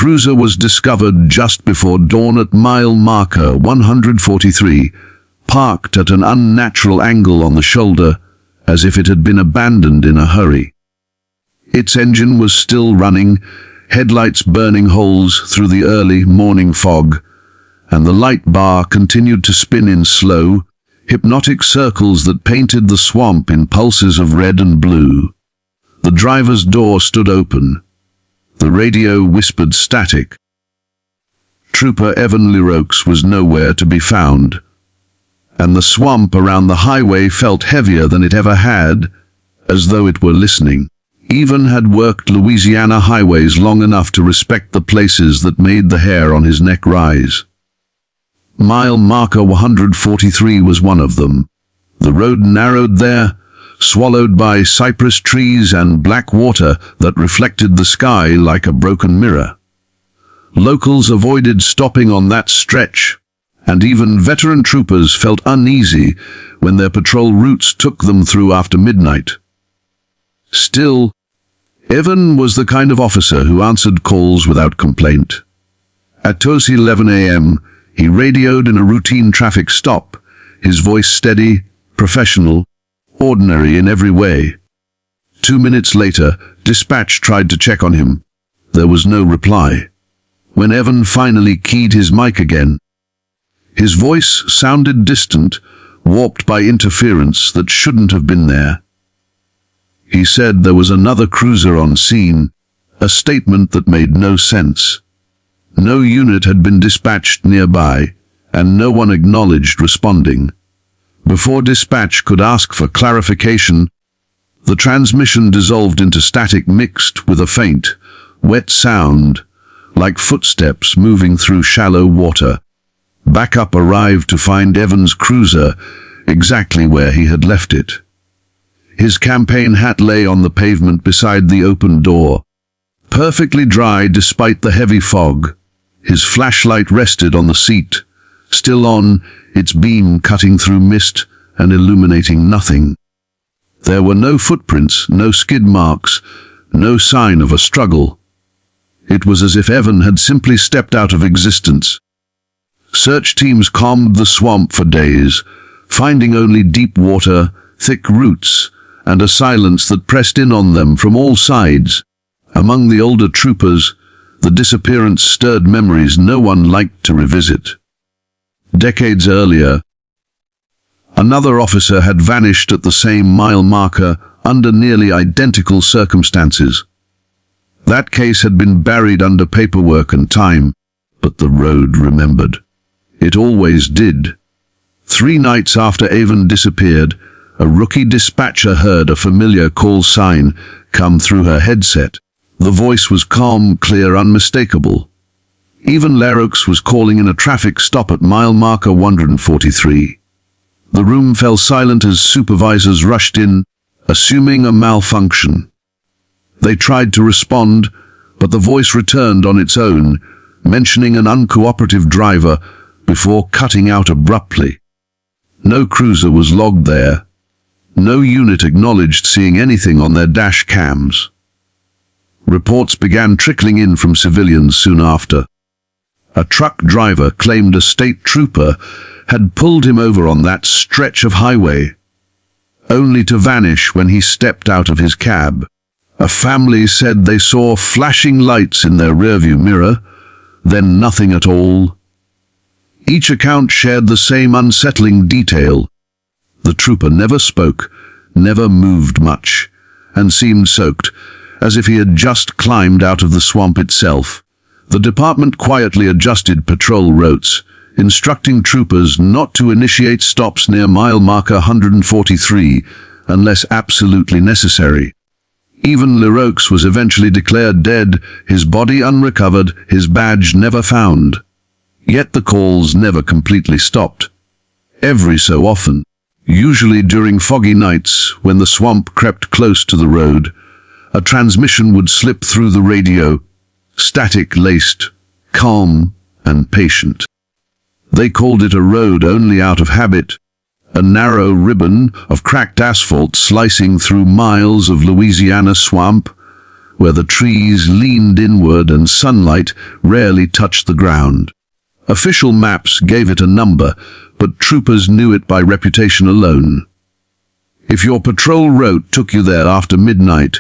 cruiser was discovered just before dawn at mile marker 143, parked at an unnatural angle on the shoulder, as if it had been abandoned in a hurry. Its engine was still running, headlights burning holes through the early morning fog, and the light bar continued to spin in slow, hypnotic circles that painted the swamp in pulses of red and blue. The driver's door stood open. The radio whispered static. Trooper Evan Leroux was nowhere to be found, and the swamp around the highway felt heavier than it ever had, as though it were listening. Evan had worked Louisiana highways long enough to respect the places that made the hair on his neck rise. Mile marker 143 was one of them. The road narrowed there, swallowed by cypress trees and black water that reflected the sky like a broken mirror. Locals avoided stopping on that stretch, and even veteran troopers felt uneasy when their patrol routes took them through after midnight. Still, Evan was the kind of officer who answered calls without complaint. At 2:11 a.m., he radioed in a routine traffic stop, his voice steady, professional, ordinary in every way. 2 minutes later, dispatch tried to check on him. There was no reply. When Evan finally keyed his mic again, his voice sounded distant, warped by interference that shouldn't have been there. He said there was another cruiser on scene, a statement that made no sense. No unit had been dispatched nearby, and no one acknowledged responding. Before dispatch could ask for clarification, the transmission dissolved into static mixed with a faint, wet sound, like footsteps moving through shallow water. Backup arrived to find Evan's cruiser exactly where he had left it. His campaign hat lay on the pavement beside the open door, perfectly dry despite the heavy fog. His flashlight rested on the seat, still on, its beam cutting through mist and illuminating nothing. There were no footprints, no skid marks, no sign of a struggle. It was as if Evan had simply stepped out of existence. Search teams combed the swamp for days, finding only deep water, thick roots, and a silence that pressed in on them from all sides. Among the older troopers, the disappearance stirred memories no one liked to revisit. Decades earlier, another officer had vanished at the same mile marker under nearly identical circumstances. That case had been buried under paperwork and time, but the road remembered. It always did. 3 nights after Evan disappeared, a rookie dispatcher heard a familiar call sign come through her headset. The voice was calm, clear, unmistakable. Even Leroux was calling in a traffic stop at mile marker 143. The room fell silent as supervisors rushed in, assuming a malfunction. They tried to respond, but the voice returned on its own, mentioning an uncooperative driver before cutting out abruptly. No cruiser was logged there. No unit acknowledged seeing anything on their dash cams. Reports began trickling in from civilians soon after. A truck driver claimed a state trooper had pulled him over on that stretch of highway, only to vanish when he stepped out of his cab. A family said they saw flashing lights in their rearview mirror, then nothing at all. Each account shared the same unsettling detail. The trooper never spoke, never moved much, and seemed soaked, as if he had just climbed out of the swamp itself. The department quietly adjusted patrol routes, instructing troopers not to initiate stops near mile marker 143 unless absolutely necessary. Even Leroux was eventually declared dead, his body unrecovered, his badge never found. Yet the calls never completely stopped. Every so often, usually during foggy nights when the swamp crept close to the road, a transmission would slip through the radio, static-laced, calm and patient. They called it a road only out of habit, a narrow ribbon of cracked asphalt slicing through miles of Louisiana swamp, where the trees leaned inward and sunlight rarely touched the ground. Official maps gave it a number, but troopers knew it by reputation alone. If your patrol route took you there after midnight,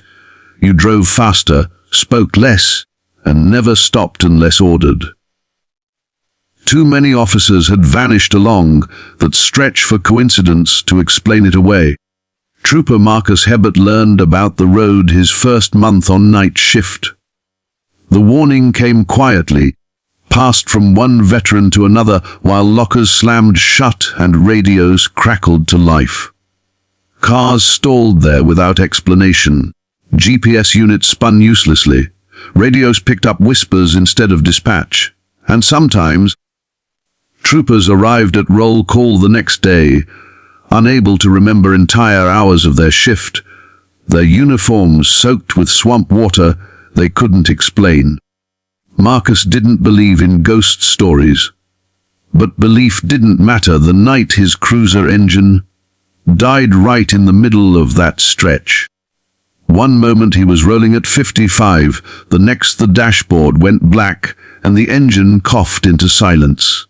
you drove faster, spoke less, and never stopped unless ordered. Too many officers had vanished along that stretch for coincidence to explain it away. Trooper Marcus Hebert learned about the road his first month on night shift. The warning came quietly, passed from one veteran to another while lockers slammed shut and radios crackled to life. Cars stalled there without explanation. GPS units spun uselessly. Radios picked up whispers instead of dispatch. And sometimes, troopers arrived at roll call the next day, unable to remember entire hours of their shift, their uniforms soaked with swamp water they couldn't explain. Marcus didn't believe in ghost stories, but belief didn't matter the night his cruiser engine died right in the middle of that stretch. One moment he was rolling at 55, the next the dashboard went black and the engine coughed into silence.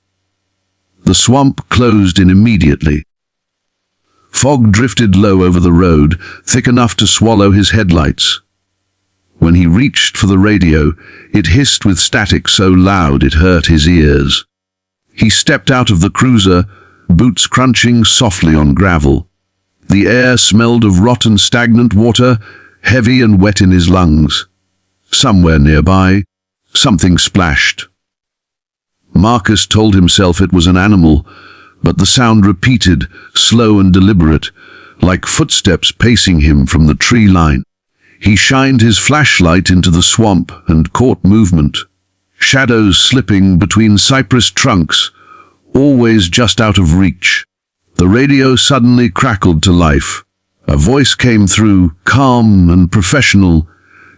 The swamp closed in immediately. Fog drifted low over the road, thick enough to swallow his headlights. When he reached for the radio, it hissed with static so loud it hurt his ears. He stepped out of the cruiser, boots crunching softly on gravel. The air smelled of rotten stagnant water, heavy and wet in his lungs. Somewhere nearby, something splashed. Marcus told himself it was an animal, but the sound repeated, slow and deliberate, like footsteps pacing him from the tree line. He shined his flashlight into the swamp and caught movement. Shadows slipping between cypress trunks, always just out of reach. The radio suddenly crackled to life. A voice came through, calm and professional,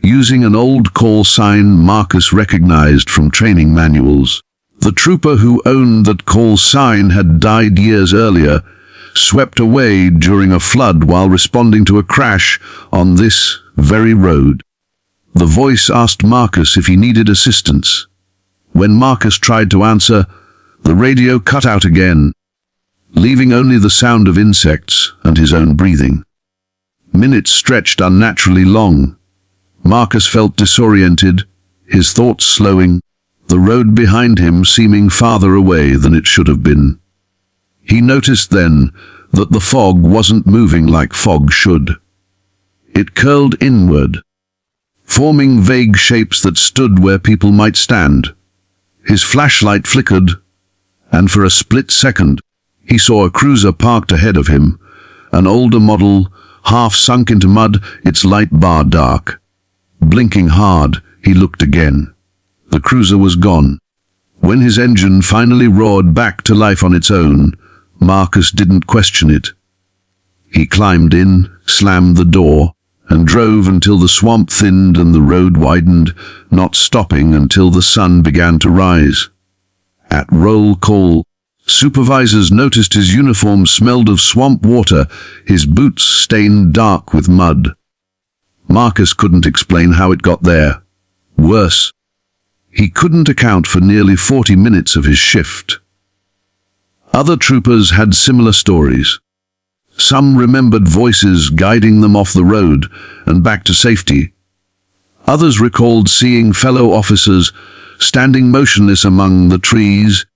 using an old call sign Marcus recognized from training manuals. The trooper who owned that call sign had died years earlier, swept away during a flood while responding to a crash on this very road. The voice asked Marcus if he needed assistance. When Marcus tried to answer, the radio cut out again, leaving only the sound of insects and his own breathing. Minutes stretched unnaturally long. Marcus felt disoriented, his thoughts slowing, the road behind him seeming farther away than it should have been. He noticed then that the fog wasn't moving like fog should. It curled inward, forming vague shapes that stood where people might stand. His flashlight flickered, and for a split second, he saw a cruiser parked ahead of him, an older model, half sunk into mud, its light bar dark. Blinking hard, he looked again. The cruiser was gone. When his engine finally roared back to life on its own, Marcus didn't question it. He climbed in, slammed the door, and drove until the swamp thinned and the road widened, not stopping until the sun began to rise. At roll call, supervisors noticed his uniform smelled of swamp water, his boots stained dark with mud. Marcus couldn't explain how it got there. Worse, he couldn't account for nearly 40 minutes of his shift. Other troopers had similar stories. Some remembered voices guiding them off the road and back to safety. Others recalled seeing fellow officers standing motionless among the trees,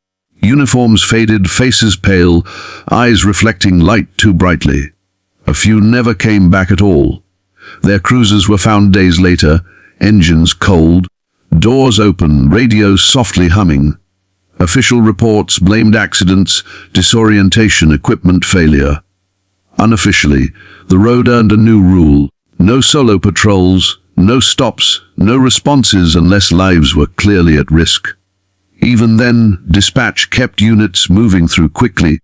uniforms faded, faces pale, eyes reflecting light too brightly. A few never came back at all. Their cruisers were found days later, engines cold, doors open, radios softly humming. Official reports blamed accidents, disorientation, equipment failure. Unofficially, the road earned a new rule: no solo patrols, no stops, no responses unless lives were clearly at risk. Even then, dispatch kept units moving through quickly,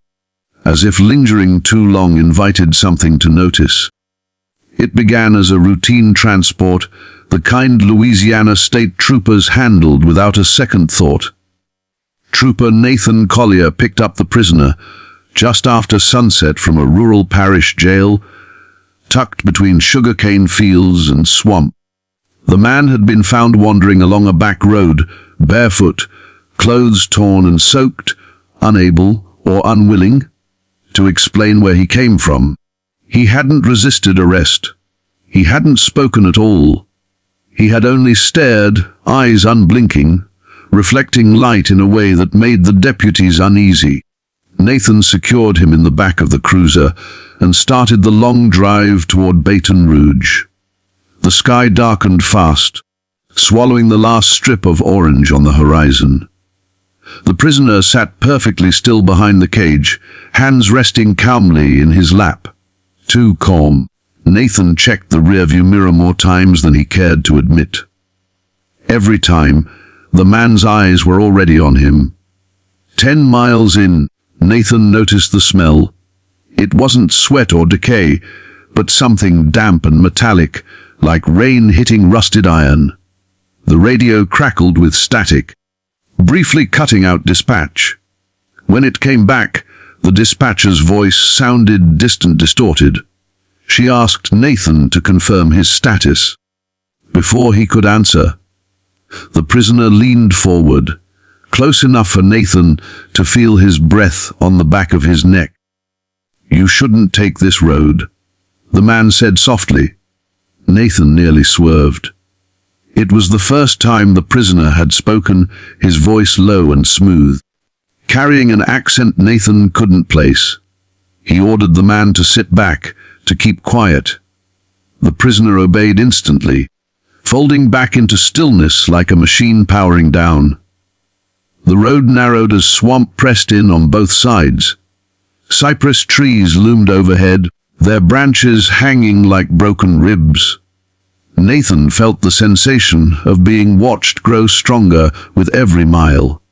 as if lingering too long invited something to notice. It began as a routine transport, the kind Louisiana state troopers handled without a second thought. Trooper Nathan Collier picked up the prisoner just after sunset from a rural parish jail, tucked between sugarcane fields and swamp. The man had been found wandering along a back road, barefoot, clothes torn and soaked, unable or unwilling to explain where he came from. He hadn't resisted arrest. He hadn't spoken at all. He had only stared, eyes unblinking, reflecting light in a way that made the deputies uneasy. Nathan secured him in the back of the cruiser and started the long drive toward Baton Rouge. The sky darkened fast, swallowing the last strip of orange on the horizon. The prisoner sat perfectly still behind the cage, hands resting calmly in his lap. Too calm. Nathan checked the rearview mirror more times than he cared to admit. Every time, the man's eyes were already on him. 10 miles in, Nathan noticed the smell. It wasn't sweat or decay, but something damp and metallic, like rain hitting rusted iron. The radio crackled with static, briefly cutting out dispatch. When it came back, the dispatcher's voice sounded distant, distorted. She asked Nathan to confirm his status. Before he could answer, the prisoner leaned forward, close enough for Nathan to feel his breath on the back of his neck. "You shouldn't take this road," the man said softly. Nathan nearly swerved. It was the first time the prisoner had spoken, his voice low and smooth, carrying an accent Nathan couldn't place. He ordered the man to sit back, to keep quiet. The prisoner obeyed instantly, folding back into stillness like a machine powering down. The road narrowed as swamp pressed in on both sides. Cypress trees loomed overhead, their branches hanging like broken ribs. Nathan felt the sensation of being watched grow stronger with every mile.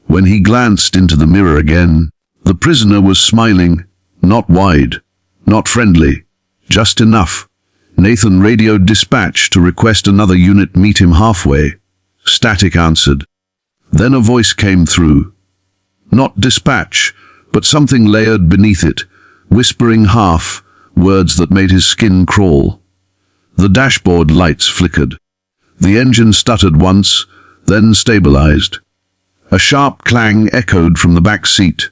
When he glanced into the mirror again, the prisoner was smiling, not wide, not friendly, just enough. Nathan radioed dispatch to request another unit meet him halfway. Static answered. Then a voice came through. Not dispatch, but something layered beneath it, whispering half, words that made his skin crawl. The dashboard lights flickered. The engine stuttered once, then stabilized. A sharp clang echoed from the back seat.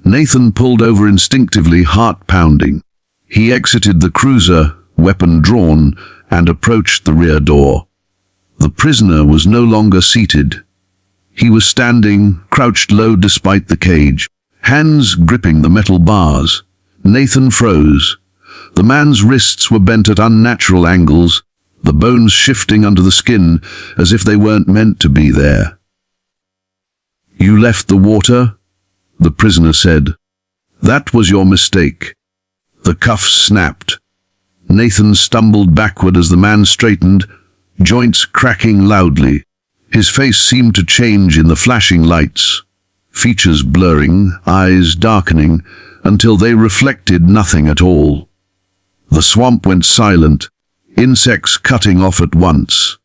Nathan pulled over instinctively, heart pounding. He exited the cruiser, weapon drawn, and approached the rear door. The prisoner was no longer seated. He was standing, crouched low despite the cage, hands gripping the metal bars. Nathan froze. The man's wrists were bent at unnatural angles, the bones shifting under the skin as if they weren't meant to be there. "You left the water?" the prisoner said. "That was your mistake." The cuffs snapped. Nathan stumbled backward as the man straightened, joints cracking loudly. His face seemed to change in the flashing lights, features blurring, eyes darkening, until they reflected nothing at all. The swamp went silent, insects cutting off at once.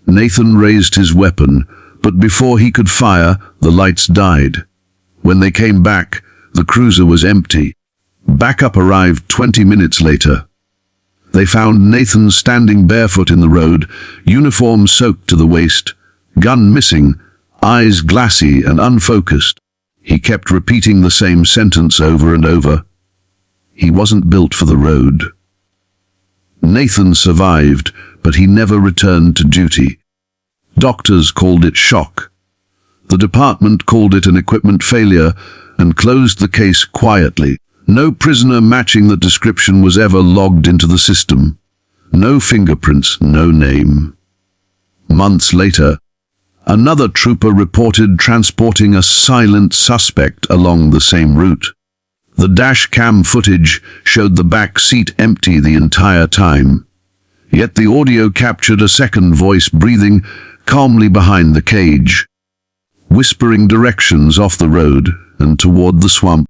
Nathan raised his weapon, but before he could fire, the lights died. When they came back, the cruiser was empty. Backup arrived 20 minutes later. They found Nathan standing barefoot in the road, uniform soaked to the waist, gun missing, eyes glassy and unfocused. He kept repeating the same sentence over and over. He wasn't built for the road. Nathan survived, but he never returned to duty. Doctors called it shock. The department called it an equipment failure and closed the case quietly. No prisoner matching the description was ever logged into the system. No fingerprints, no name. Months later, another trooper reported transporting a silent suspect along the same route. The dash cam footage showed the back seat empty the entire time. Yet the audio captured a second voice breathing calmly behind the cage, whispering directions off the road and toward the swamp.